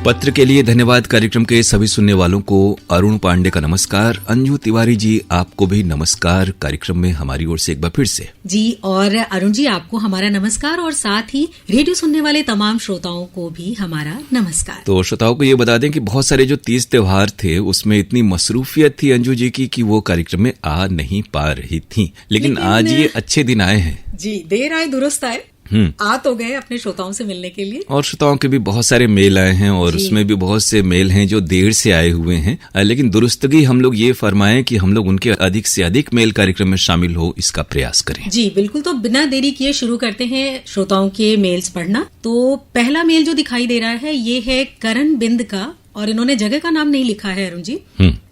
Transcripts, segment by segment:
पत्र के लिए धन्यवाद। कार्यक्रम के सभी सुनने वालों को अरुण पांडे का नमस्कार। अंजू तिवारी जी, आपको भी नमस्कार। कार्यक्रम में हमारी ओर से एक बार फिर से जी, और अरुण जी आपको हमारा नमस्कार और साथ ही रेडियो सुनने वाले तमाम श्रोताओं को भी हमारा नमस्कार। तो श्रोताओं को ये बता दें कि बहुत सारे जो तीज त्योहार थे उसमें इतनी मसरूफियत थी अंजू जी की कि वो कार्यक्रम में आ नहीं पा रही थी, लेकिन आज ये अच्छे दिन आए हैं। जी, देर आए दुरुस्त आए। आ तो गए अपने श्रोताओं से मिलने के लिए, और श्रोताओं के भी बहुत सारे मेल आए हैं और उसमें भी बहुत से मेल हैं जो देर से आए हुए हैं, लेकिन दुरुस्तगी हम लोग ये फरमाएं कि हम लोग उनके अधिक से अधिक मेल कार्यक्रम में शामिल हो इसका प्रयास करें। जी बिल्कुल। तो बिना देरी किए शुरू करते हैं श्रोताओं के मेल्स पढ़ना। तो पहला मेल जो दिखाई दे रहा है ये है करण बिंद का, और इन्होंने जगह का नाम नहीं लिखा है अरुण जी।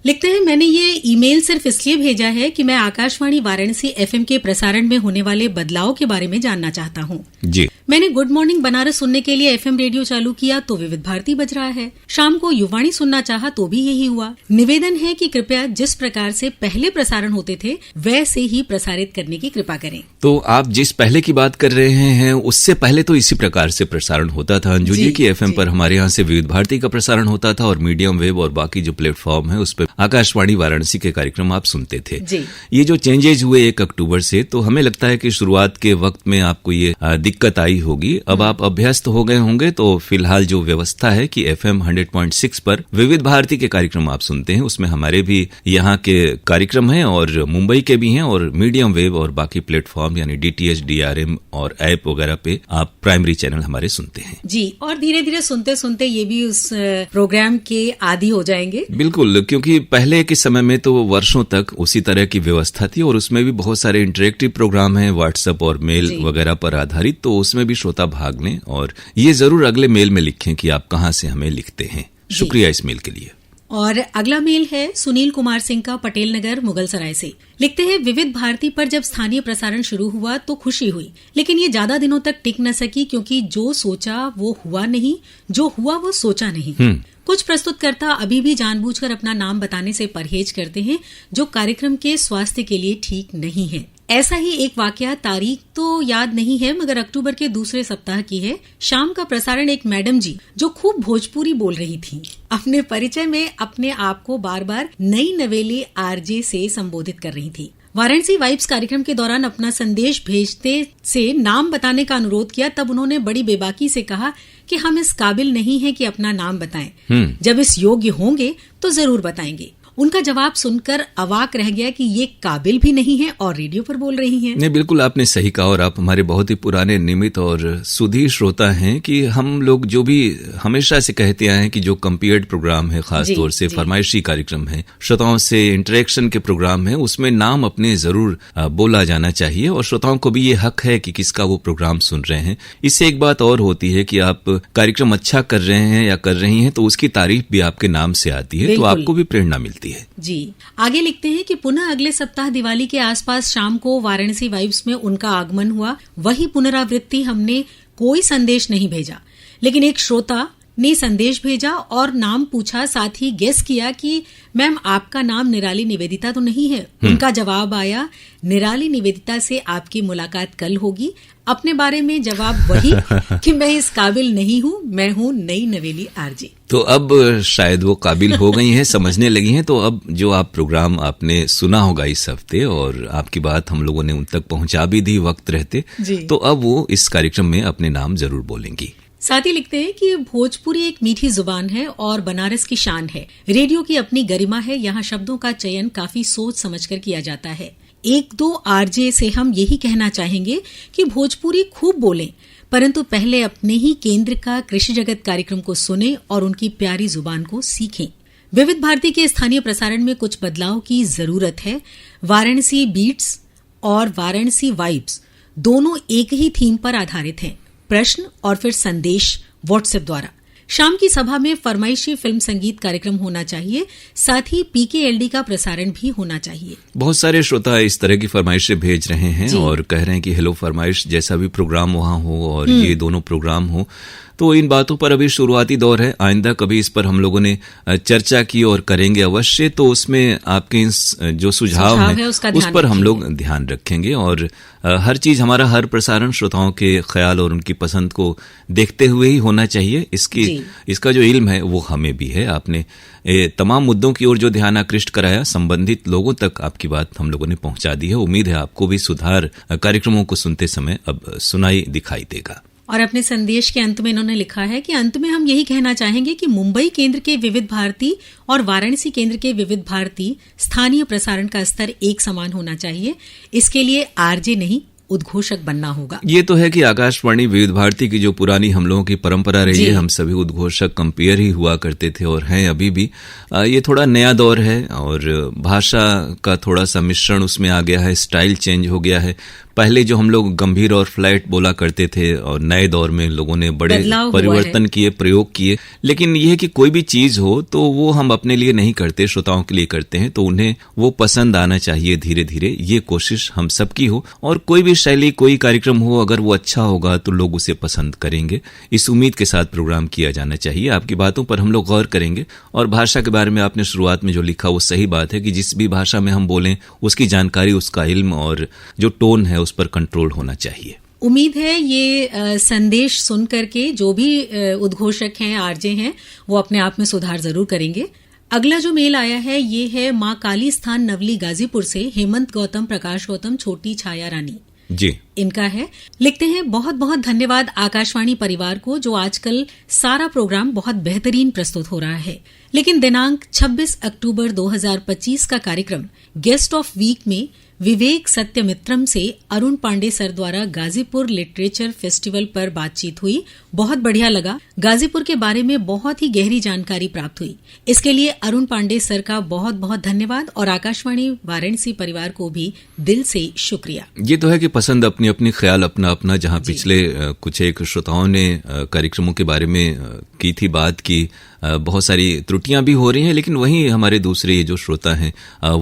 लिखते हैं, मैंने ये ईमेल सिर्फ इसलिए भेजा है कि मैं आकाशवाणी वाराणसी एफएम के प्रसारण में होने वाले बदलाव के बारे में जानना चाहता हूँ। जी, मैंने गुड मॉर्निंग बनारस सुनने के लिए एफएम रेडियो चालू किया तो विविध भारती बज रहा है। शाम को युवाणी सुनना चाहा तो भी यही हुआ। निवेदन है कि कृपया जिस प्रकार से पहले प्रसारण होते थे वैसे ही प्रसारित करने की कृपा करें। तो आप जिस पहले की बात कर रहे हैं उससे पहले तो इसी प्रकार से प्रसारण होता था अंजू जी की एफएम पर हमारे यहाँ से विविध भारती का प्रसारण होता था और मीडियम वेव और बाकी जो प्लेटफॉर्म है उस पर आकाशवाणी वाराणसी के कार्यक्रम आप सुनते थे। ये जो चेंजेज हुए 1 अक्टूबर से, तो हमें लगता है कि शुरुआत के वक्त में आपको ये दिक्कत आई होगी। अब आप अभ्यस्त हो गए होंगे, तो फिलहाल जो व्यवस्था है कि एफएम 100.6 पर विविध भारती के कार्यक्रम आप सुनते हैं, उसमें हमारे भी यहाँ के कार्यक्रम हैं और मुंबई के भी हैं, और मीडियम वेव और बाकी प्लेटफॉर्म यानी डीटीएच, डीआरएम और ऐप वगैरह पे आप प्राइमरी चैनल हमारे सुनते हैं। जी, और धीरे धीरे सुनते सुनते ये भी उस प्रोग्राम के आदी हो जाएंगे। बिल्कुल, क्योंकि पहले के समय में तो वर्षों तक उसी तरह की व्यवस्था थी और उसमें भी बहुत सारे इंटरेक्टिव प्रोग्राम हैं व्हाट्सएप और मेल वगैरह पर आधारित, तो उसमें भी श्रोता भाग लें। और ये जरूर अगले मेल में लिखें कि आप कहाँ से हमें लिखते हैं। शुक्रिया इस मेल के लिए। और अगला मेल है सुनील कुमार सिंह का, पटेल नगर, मुगल सराय से। लिखते हैं, विविध भारती पर जब स्थानीय प्रसारण शुरू हुआ तो खुशी हुई, लेकिन ये ज्यादा दिनों तक टिक न सकी क्योंकि जो सोचा वो हुआ नहीं, जो हुआ वो सोचा नहीं। कुछ प्रस्तुतकर्ता अभी भी जानबूझकर अपना नाम बताने से परहेज करते हैं, जो कार्यक्रम के स्वास्थ्य के लिए ठीक नहीं है। ऐसा ही एक वाकया, तारीख तो याद नहीं है मगर अक्टूबर के दूसरे सप्ताह की है। शाम का प्रसारण एक मैडम जी जो खूब भोजपुरी बोल रही थी, अपने परिचय में अपने आप को बार बार नई नवेली आरजे से संबोधित कर रही थी। वाराणसी वाइब्स कार्यक्रम के दौरान अपना संदेश भेजते से नाम बताने का अनुरोध किया, तब उन्होंने बड़ी बेबाकी से कहा कि हम इस काबिल नहीं हैं कि अपना नाम बताएं। जब इस योग्य होंगे तो जरूर बताएंगे। उनका जवाब सुनकर अवाक रह गया कि ये काबिल भी नहीं है और रेडियो पर बोल रही हैं। नहीं, बिल्कुल आपने सही कहा, और आप हमारे बहुत ही पुराने नियमित और सुधीर श्रोता हैं कि हम लोग जो भी हमेशा से कहते आए हैं कि जो कंपेयर्ड प्रोग्राम है, खासतौर से फरमाइशी कार्यक्रम है, श्रोताओं से इंटरेक्शन के प्रोग्राम है, उसमें नाम अपने जरूर बोला जाना चाहिए और श्रोताओं को भी ये हक है कि किसका वो प्रोग्राम सुन रहे हैं। इससे एक बात और होती है कि आप कार्यक्रम अच्छा कर रहे हैं या कर रही हैं तो उसकी तारीफ भी आपके नाम से आती है, तो आपको भी प्रेरणा मिलती है। जी, आगे लिखते हैं कि पुनः अगले सप्ताह दिवाली के आसपास शाम को वाराणसी वाइब्स में उनका आगमन हुआ। वही पुनरावृत्ति, हमने कोई संदेश नहीं भेजा, लेकिन एक श्रोता ने संदेश भेजा और नाम पूछा, साथ ही गेस किया कि मैम आपका नाम निराली निवेदिता तो नहीं है। उनका जवाब आया, निराली निवेदिता से आपकी मुलाकात कल होगी। अपने बारे में जवाब वही कि मैं इस काबिल नहीं हूँ, मैं हूँ नई नवेली आरजे। तो अब शायद वो काबिल हो गई हैं, समझने लगी हैं। तो अब जो आप प्रोग्राम आपने सुना होगा इस हफ्ते और आपकी बात हम लोगों ने उन तक पहुंचा भी दी वक्त रहते, तो अब वो इस कार्यक्रम में अपने नाम जरूर बोलेंगी। साथ ही लिखते हैं कि भोजपुरी एक मीठी जुबान है और बनारस की शान है। रेडियो की अपनी गरिमा है, यहाँ शब्दों का चयन काफी सोच समझकर किया जाता है। 1-2 आरजे से हम यही कहना चाहेंगे कि भोजपुरी खूब बोलें, परंतु पहले अपने ही केंद्र का कृषि जगत कार्यक्रम को सुने और उनकी प्यारी जुबान को सीखें। विविध भारती के स्थानीय प्रसारण में कुछ बदलाव की जरूरत है। वाराणसी बीट्स और वाराणसी वाइब्स दोनों एक ही थीम पर आधारित हैं, प्रश्न और फिर संदेश व्हाट्सएप द्वारा। शाम की सभा में फरमाइशी फिल्म संगीत कार्यक्रम होना चाहिए, साथ ही पीकेएलडी का प्रसारण भी होना चाहिए। बहुत सारे श्रोता इस तरह की फरमाइशें भेज रहे हैं और कह रहे हैं कि हेलो फरमाइश जैसा भी प्रोग्राम वहाँ हो और ये दोनों प्रोग्राम हो। तो इन बातों पर अभी शुरुआती दौर है, आइंदा कभी इस पर हम लोगों ने चर्चा की और करेंगे अवश्य। तो उसमें आपके जो सुझाव है उस पर हम लोग ध्यान रखेंगे और हर चीज हमारा हर प्रसारण श्रोताओं के ख्याल और उनकी पसंद को देखते हुए ही होना चाहिए। इसका जो इल्म है वो हमें भी है। आपने तमाम मुद्दों की ओर जो ध्यान आकृष्ट कराया, संबंधित लोगों तक आपकी बात हम लोगों ने पहुंचा दी है। उम्मीद है आपको भी सुधार कार्यक्रमों को सुनते समय अब सुनाई दिखाई देगा। और अपने संदेश के अंत में इन्होंने लिखा है कि अंत में हम यही कहना चाहेंगे कि मुंबई केंद्र के विविध भारती और वाराणसी केंद्र के विविध भारती स्थानीय प्रसारण का स्तर एक समान होना चाहिए। इसके लिए आरजे नहीं, उद्घोषक बनना होगा। ये तो है कि आकाशवाणी विविध भारती की जो पुरानी हम लोगों की परंपरा रही है, हम सभी उद्घोषक कंपेयर ही हुआ करते थे और हैं अभी भी। ये थोड़ा नया दौर है और भाषा का थोड़ा सा मिश्रण उसमें आ गया है, स्टाइल चेंज हो गया है। पहले जो हम लोग गंभीर और फ्लैट बोला करते थे और नए दौर में लोगों ने बड़े परिवर्तन किए, प्रयोग किए। लेकिन यह है कि कोई भी चीज हो तो वो हम अपने लिए नहीं करते, श्रोताओं के लिए करते हैं, तो उन्हें वो पसंद आना चाहिए धीरे धीरे। ये कोशिश हम सबकी हो और कोई भी शैली, कोई कार्यक्रम हो, अगर वो अच्छा होगा तो लोग उसे पसंद करेंगे। इस उम्मीद के साथ प्रोग्राम किया जाना चाहिए। आपकी बातों पर हम लोग गौर करेंगे। और भाषा के बारे में आपने शुरुआत में जो लिखा वो सही बात है कि जिस भी भाषा में हम बोलें उसकी जानकारी, उसका इल्म और जो टोन है उस पर कंट्रोल होना चाहिए। उम्मीद है ये संदेश सुन करके जो भी उद्घोषक हैं, आरजे हैं, वो अपने आप में सुधार जरूर करेंगे। अगला जो मेल आया है ये है मां काली स्थान नवली गाजीपुर से हेमंत गौतम, प्रकाश गौतम, छोटी छाया रानी जी इनका है। लिखते हैं, बहुत बहुत धन्यवाद आकाशवाणी परिवार को जो आजकल सारा प्रोग्राम बहुत बेहतरीन प्रस्तुत हो रहा है। लेकिन दिनांक 26 अक्टूबर 2025 का कार्यक्रम गेस्ट ऑफ वीक में विवेक सत्यमित्रम से अरुण पांडे सर द्वारा गाजीपुर लिटरेचर फेस्टिवल पर बातचीत हुई। बहुत बढ़िया लगा। गाजीपुर के बारे में बहुत ही गहरी जानकारी प्राप्त हुई। इसके लिए अरुण पांडे सर का बहुत बहुत धन्यवाद और आकाशवाणी वाराणसी परिवार को भी दिल से शुक्रिया। ये तो है कि पसंद अपनी अपनी, ख्याल अपना अपना। जहां पिछले कुछ एक श्रोताओं ने कार्यक्रमों के बारे में की थी बात की, बहुत सारी त्रुटियां भी हो रही हैं, लेकिन वहीं हमारे दूसरे जो श्रोता हैं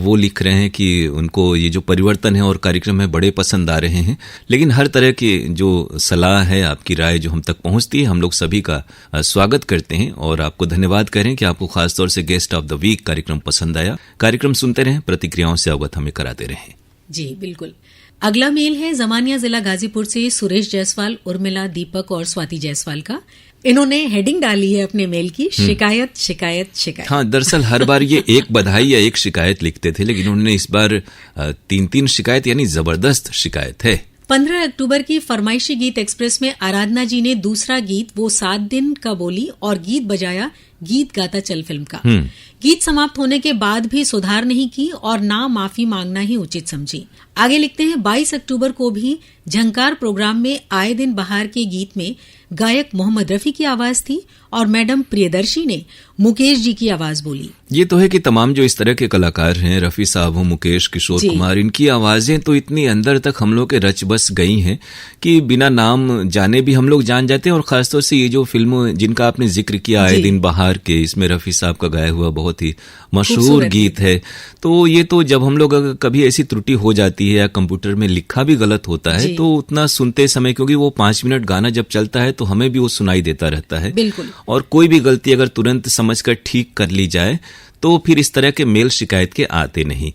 वो लिख रहे हैं कि उनको ये जो परिवर्तन है और कार्यक्रम है बड़े पसंद आ रहे हैं। लेकिन हर तरह की जो सलाह है, आपकी राय जो हम तक पहुंचती है, हम लोग सभी का स्वागत करते हैं और आपको धन्यवाद करें कि आपको खासतौर से गेस्ट ऑफ द वीक कार्यक्रम पसंद आया। कार्यक्रम सुनते रहें, प्रतिक्रियाओं से अवगत हमें कराते रहें। जी बिल्कुल। अगला मेल है जमानिया जिला गाजीपुर से सुरेश जायसवाल, उर्मिला, दीपक और स्वाति जायसवाल का। इन्होंने हेडिंग डाली है अपने मेल की, शिकायत शिकायत शिकायत। हाँ, दरअसल हर बार ये एक बधाई या एक शिकायत लिखते थे, लेकिन उन्होंने इस बार 3 शिकायत, यानी जबरदस्त शिकायत है। 15 अक्टूबर की फरमाइशी गीत एक्सप्रेस में आराधना जी ने दूसरा गीत वो 7 दिन का बोली और गीत बजाया गीत गाता चल फिल्म का। गीत समाप्त होने के बाद भी सुधार नहीं की और ना माफी मांगना ही उचित समझी। आगे लिखते हैं, 22 अक्टूबर को भी झंकार प्रोग्राम में आए दिन बहार के गीत में गायक मोहम्मद रफी की आवाज थी और मैडम प्रियदर्शी ने मुकेश जी की आवाज बोली। ये तो है कि तमाम जो इस तरह के कलाकार हैं, रफी साहब हो, मुकेश, किशोर कुमार, इनकी आवाजें तो इतनी अंदर तक हम लोग के रच बस गई हैं कि बिना नाम जाने भी हम लोग जान जाते हैं। और खासतौर से ये जो फिल्म जिनका आपने जिक्र किया, आए दिन बहार के, इसमें रफी साहब का गाया हुआ बहुत ही मशहूर गीत है। तो ये तो जब हम लोग अगर कभी ऐसी त्रुटि हो जाती है या कंप्यूटर में लिखा भी गलत होता है तो उतना सुनते समय, क्योंकि वो 5 मिनट गाना जब चलता है तो हमें भी वो सुनाई देता रहता है। बिल्कुल। और कोई भी गलती अगर तुरंत समझकर ठीक कर ली जाए तो फिर इस तरह के मेल शिकायत के आते नहीं।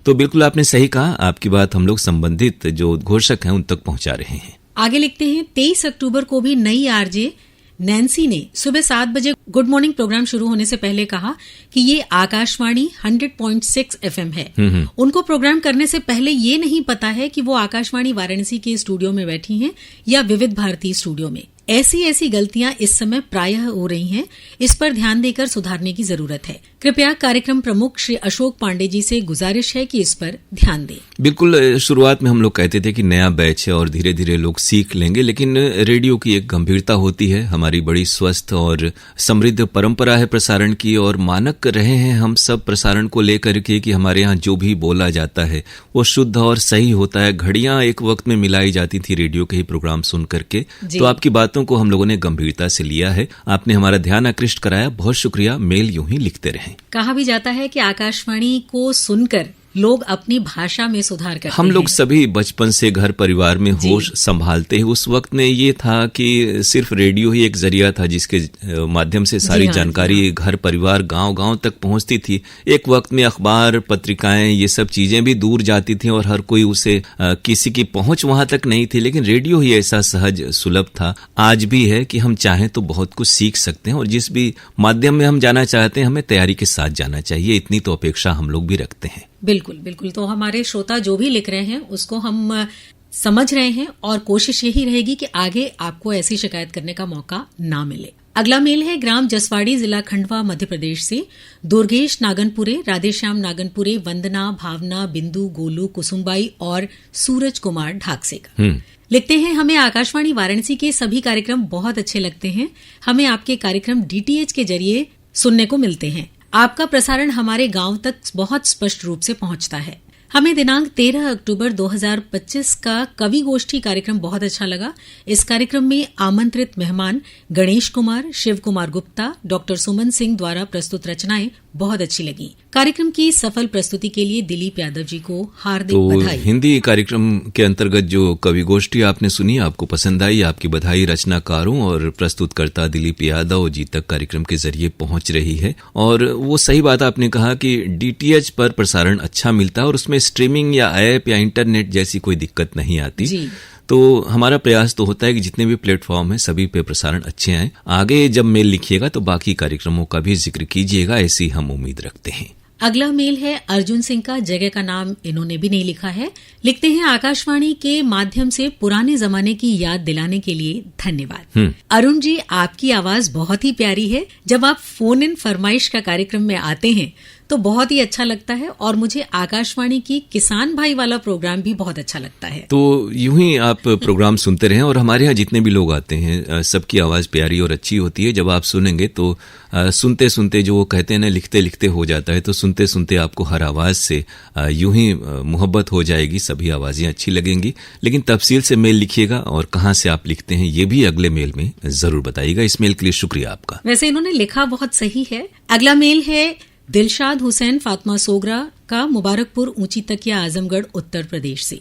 तो बिल्कुल आपने सही कहा, आपकी बात हम लोग संबंधित जो उद्घोषक हैं उन तक पहुंचा रहे हैं। आगे लिखते हैं, 23 अक्टूबर को भी नई आरजे नैन्सी ने सुबह 7 बजे गुड मॉर्निंग प्रोग्राम शुरू होने से पहले कहा कि ये आकाशवाणी 100.6 FM है। उनको प्रोग्राम करने से पहले ये नहीं पता है कि वो आकाशवाणी वाराणसी के स्टूडियो में बैठी हैं या विविध भारती स्टूडियो में। ऐसी गलतियां इस समय प्रायः हो रही हैं। इस पर ध्यान देकर सुधारने की जरूरत है। कृपया कार्यक्रम प्रमुख श्री अशोक पांडे जी से गुजारिश है कि इस पर ध्यान दें। बिल्कुल, शुरुआत में हम लोग कहते थे कि नया बैच है और धीरे धीरे लोग सीख लेंगे, लेकिन रेडियो की एक गंभीरता होती है। हमारी बड़ी स्वस्थ और समृद्ध परंपरा है प्रसारण की और मानक रहे हैं हम सब प्रसारण को लेकर के कि हमारे यहाँ जो भी बोला जाता है वो शुद्ध और सही होता है। घड़ियां एक वक्त में मिलाई जाती थी रेडियो के ही प्रोग्राम सुन करके। तो आपकी बातों को हम लोगों ने गंभीरता से लिया है। आपने हमारा ध्यान आकृष्ट कराया, बहुत शुक्रिया। मेल यूं ही लिखते रहें। कहा भी जाता है कि आकाशवाणी को सुनकर लोग अपनी भाषा में सुधार करते हैं। हम लोग सभी बचपन से घर परिवार में होश संभालते हैं। उस वक्त में ये था कि सिर्फ रेडियो ही एक जरिया था जिसके माध्यम से सारी जानकारी घर परिवार गांव-गांव तक पहुंचती थी। एक वक्त में अखबार, पत्रिकाएं, ये सब चीजें भी दूर जाती थी और हर कोई उसे किसी की पहुंच वहां तक नहीं थी, लेकिन रेडियो ही ऐसा सहज सुलभ था, आज भी है कि हम चाहें तो बहुत कुछ सीख सकते हैं और जिस भी माध्यम में हम जाना चाहते हैं हमें तैयारी के साथ जाना चाहिए। इतनी तो अपेक्षा हम लोग भी रखते हैं। बिल्कुल बिल्कुल। तो हमारे श्रोता जो भी लिख रहे हैं उसको हम समझ रहे हैं और कोशिश यही रहेगी कि आगे आपको ऐसी शिकायत करने का मौका ना मिले। अगला मेल है ग्राम जसवाड़ी, जिला खंडवा, मध्य प्रदेश से दुर्गेश नागनपुरे, राधेश्याम नागनपुरे, वंदना, भावना, बिंदु, गोलू, कुसुमबाई और सूरज कुमार ढाकसे का। लिखते हैं, हमें आकाशवाणी वाराणसी के सभी कार्यक्रम बहुत अच्छे लगते हैं। हमें आपके कार्यक्रम डीटीएच के जरिए सुनने को मिलते हैं। आपका प्रसारण हमारे गांव तक बहुत स्पष्ट रूप से पहुंचता है। हमें दिनांक 13 अक्टूबर 2025 का कवि गोष्ठी कार्यक्रम बहुत अच्छा लगा। इस कार्यक्रम में आमंत्रित मेहमान गणेश कुमार, शिव कुमार गुप्ता, डॉक्टर सुमन सिंह द्वारा प्रस्तुत रचनाएं बहुत अच्छी लगी। कार्यक्रम की सफल प्रस्तुति के लिए दिलीप यादव जी को हार्दिक बधाई। हिंदी कार्यक्रम के अंतर्गत जो कवि गोष्ठी आपने सुनी, आपको पसंद आई, आपकी बधाई रचनाकारों और प्रस्तुतकर्ता दिलीप यादव जी तक कार्यक्रम के जरिए पहुंच रही है। और वो सही बात आपने कहा कि डीटीएच पर प्रसारण अच्छा मिलता है और उसमें स्ट्रीमिंग या ऐप या इंटरनेट जैसी कोई दिक्कत नहीं आती जी। तो हमारा प्रयास तो होता है कि जितने भी प्लेटफॉर्म हैं सभी पे प्रसारण अच्छे आए। आगे जब मेल लिखिएगा तो बाकी कार्यक्रमों का भी जिक्र कीजिएगा, ऐसी हम उम्मीद रखते हैं। अगला मेल है अर्जुन सिंह का, जगह का नाम इन्होंने भी नहीं लिखा है। लिखते हैं, आकाशवाणी के माध्यम से पुराने जमाने की याद दिलाने के लिए धन्यवाद। अरुण जी, आपकी आवाज बहुत ही प्यारी है। जब आप फोन इन फरमाइश का कार्यक्रम में आते हैं तो बहुत ही अच्छा लगता है और मुझे आकाशवाणी की किसान भाई वाला प्रोग्राम भी बहुत अच्छा लगता है। तो यूं ही आप प्रोग्राम सुनते रहें और हमारे यहाँ जितने भी लोग आते हैं सबकी आवाज प्यारी और अच्छी होती है। जब आप सुनेंगे तो सुनते सुनते जो वो कहते हैं ना, लिखते लिखते हो जाता है, तो सुनते सुनते आपको हर आवाज से यूं ही मोहब्बत हो जाएगी, सभी आवाजें अच्छी लगेंगी। लेकिन तफसील से मेल लिखिएगा और कहाँ से आप लिखते हैं ये भी अगले मेल में जरूर बताइएगा। इस मेल के लिए शुक्रिया आपका। वैसे इन्होंने लिखा बहुत सही है। अगला मेल है दिलशाद हुसैन फातिमा सोगरा का, मुबारकपुर, ऊंची तकिया, आजमगढ़, उत्तर प्रदेश से।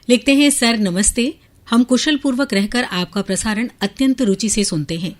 लिखते हैं, सर नमस्ते, हम कुशल पूर्वक रहकर आपका प्रसारण अत्यंत रुचि से सुनते हैं।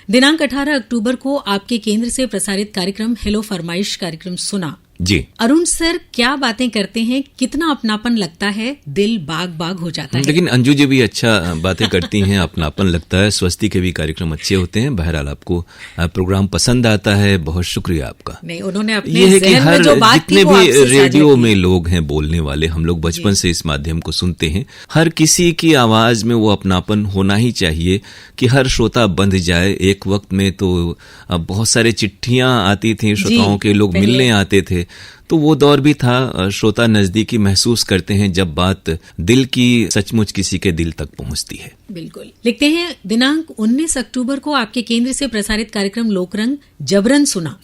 दिनांक 18 अक्टूबर को आपके केंद्र से प्रसारित कार्यक्रम हेलो फरमाइश कार्यक्रम सुना जी। अरुण सर क्या बातें करते हैं, कितना अपनापन लगता है, दिल बाग बाग हो जाता है। लेकिन अंजू जी भी अच्छा बातें करती हैं, अपनापन लगता है। स्वस्ति के भी कार्यक्रम अच्छे होते हैं। बहरहाल आपको प्रोग्राम पसंद आता है, बहुत शुक्रिया आपका। नहीं, उन्होंने अपने ये है कि हर जो बात जितने भी रेडियो में लोग हैं बोलने वाले, हम लोग बचपन से इस माध्यम को सुनते हैं, हर किसी की आवाज में वो अपनापन होना ही चाहिए कि हर श्रोता बंध जाए। एक वक्त में तो बहुत सारे चिट्ठियां आती थी श्रोताओं के, लोग मिलने आते थे, तो वो दौर भी था। श्रोता नजदीकी महसूस करते हैं जब बात दिल की सचमुच किसी के दिल तक पहुंचती है। बिल्कुल। लिखते हैं, दिनांक 19 अक्टूबर को आपके केंद्र से प्रसारित कार्यक्रम लोकरंग जबरन सुना,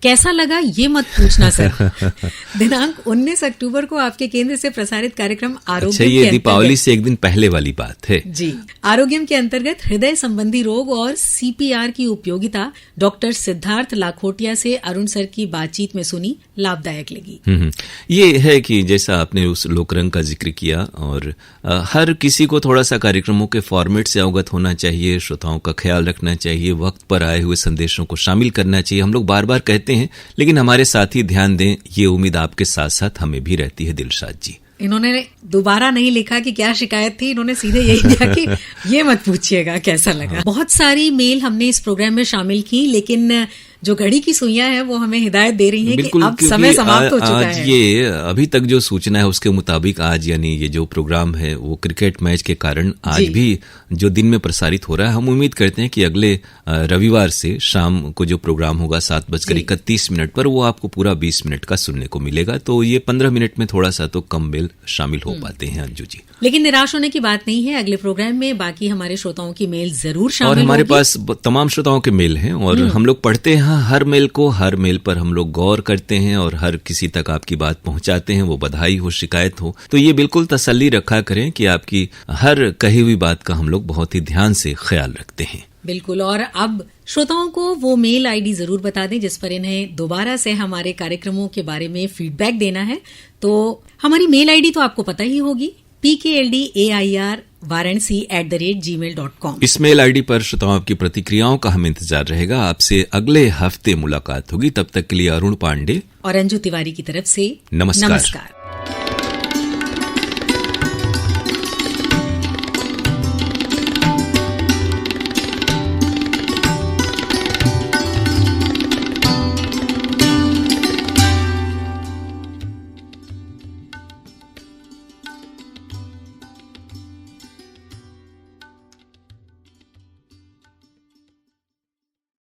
कैसा लगा ये मत पूछना सर। दिनांक 19 अक्टूबर को आपके केंद्र से प्रसारित कार्यक्रम आरोग्य, अच्छा, ये दीपावली से एक दिन पहले वाली बात है जी। आरोग्यम के अंतर्गत हृदय संबंधी रोग और सीपीआर की उपयोगिता डॉक्टर सिद्धार्थ लाखोटिया से अरुण सर की बातचीत में सुनी, लाभदायक लगी। ये है कि जैसा आपने उस लोकरंग का जिक्र किया, और हर किसी को थोड़ा सा कार्यक्रमों के फॉर्मेट से अवगत होना चाहिए, श्रोताओं का ख्याल रखना चाहिए, वक्त पर आए हुए संदेशों को शामिल करना चाहिए। हम लोग बार बार कहते हैं, लेकिन हमारे साथी ध्यान दें, ये उम्मीद आपके साथ साथ हमें भी रहती है। दिलशाद जी, इन्होंने दोबारा नहीं लिखा कि क्या शिकायत थी, इन्होंने सीधे यही किया कि ये मत पूछिएगा कैसा लगा। बहुत सारी मेल हमने इस प्रोग्राम में शामिल की, लेकिन जो घड़ी की सुइयां हैं वो हमें हिदायत दे रही हैं कि अब समय समाप्त हो चुका है। ये अभी तक जो सूचना है उसके मुताबिक आज यानी ये जो प्रोग्राम है वो क्रिकेट मैच के कारण आज भी जो दिन में प्रसारित हो रहा है, हम उम्मीद करते हैं कि अगले रविवार से शाम को जो प्रोग्राम होगा 7:31 पर, वो आपको पूरा 20 मिनट का सुनने को मिलेगा। तो ये 15 मिनट में थोड़ा सा तो कम मेल शामिल हो पाते हैं अंजू जी। लेकिन निराश होने की बात नहीं है, अगले प्रोग्राम में बाकी हमारे श्रोताओं की मेल जरूर शामिल और हमारे पास तमाम श्रोताओं के मेल हैं और हम लोग पढ़ते हैं हर मेल को, हर मेल पर हम लोग गौर करते हैं और हर किसी तक आपकी बात पहुंचाते हैं, वो बधाई हो, शिकायत हो। तो ये बिल्कुल तसल्ली रखा करें कि आपकी हर कही हुई बात का हम लोग बहुत ही ध्यान से ख्याल रखते हैं। बिल्कुल। और अब श्रोताओं को वो मेल आईडी जरूर बता दें जिस पर इन्हें दोबारा से हमारे कार्यक्रमों के बारे में फीडबैक देना है। तो हमारी मेल आईडी तो आपको पता ही होगी, pkldair@gmail.com। इस मेल आईडी पर श्रोताओं आपकी प्रतिक्रियाओं का हमें इंतजार रहेगा। आपसे अगले हफ्ते मुलाकात होगी। तब तक के लिए अरुण पांडे और अंजू तिवारी की तरफ से नमस्कार।